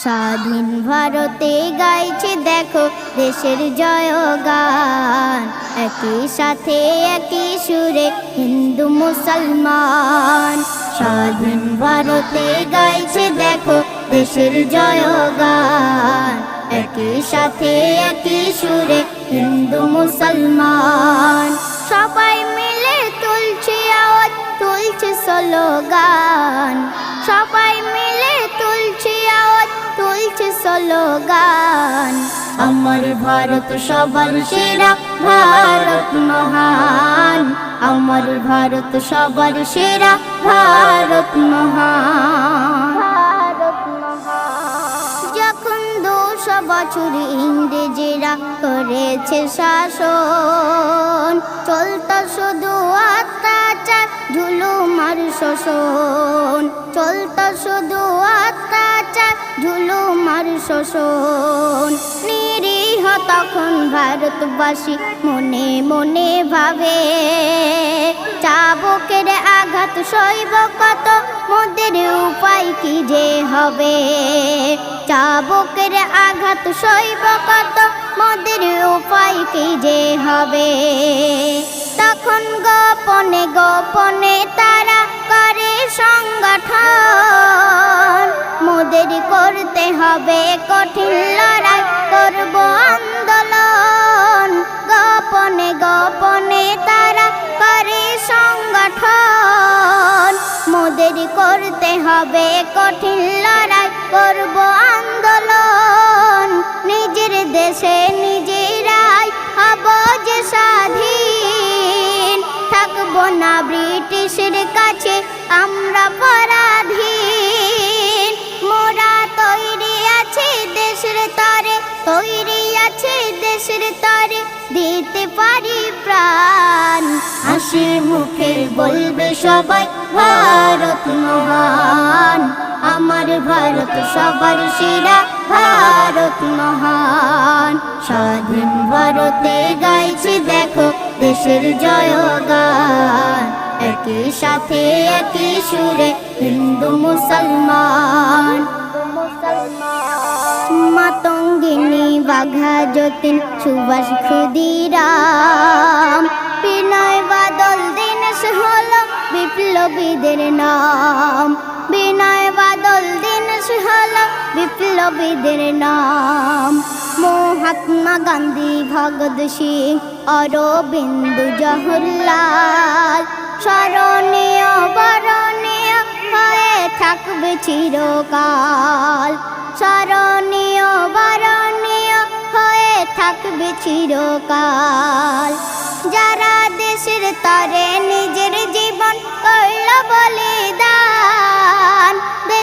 স্বাধীন ভারতে গাইছে দেখো দেশের জয়গান, একই সাথে একই সুরে হিন্দু মুসলমান। স্বাধীন ভারতে গাইছে দেখো দেশের জয়গান, একই সাথে একই সুরে হিন্দু মুসলমান। সবাই মিলে তুলছে আওয়াজ, তুলছে স্লোগান, সবাই মিলে তুলছে আওয়াজ, তুলছে স্লোগান। আমার ভারত সবার সেরা, ভারত মহান। আমার ভারত সবার সেরা, ভারত মহান। যখন 200 বছর ইংরেজেরা করেছে শাসন, চলত শুধু অত্যাচার, জুলুম আর শোষণ। চলত শুধু অত্যাচার, জুলুম আর শোষণ। নিরীহ তখন ভারতবাসী মনে মনে ভাবে, চাবুকের আঘাত সইব কত, মোদের উপায় কি যে হবে। চাবুকের আঘাত সইব কত, মোদের উপায় কি যে হবে। তখন গোপনে গোপনে তারা করে সংগঠন, মোদের করতে হবে কঠিন লড়াই, করব আন্দোলন। গোপনে গোপনে তারা করে সংগঠন, মোদের করতে হবে কঠিন লড়াই, করব আন্দোলন। নিজের দেশে নিজেরাই হব যে স্বাধীন, থাকবো না ব্রিটিশের কাছে আমরা পরাধীন। মোরা তৈরি আছে দেশের তরে, তৈরি আছে দেশের তরে, দিতে পারি প্রাণ। হাসি মুখে বলবে সবাই ভারত মহান। আমার ভারত সবার সেরা, ভারত মহান। স্বাধীন ভারতে গাইছে দেখো দেশের জয়গান, একই সাথে একই সুরে হিন্দু মুসলমান। মাতঙ্গিনী, বাঘা যতীন, সুভাষ ক্ষুদিরাম, বিনয় বাদল, দীনেশ হলো বিপ্লবীদের নাম। বিনয় বাদল, দীনেশ হলো বিপ্লবীদের নাম। মহাত্মা গান্ধী, ভগৎ সিং, অরবিন্দ, জওহরলাল, স্মরণীয় বরণীয় হয়ে থাকবে চিরকাল। স্মরণীয় বরণীয় হয়ে থাকবে চিরকাল। যারা দেশের তরে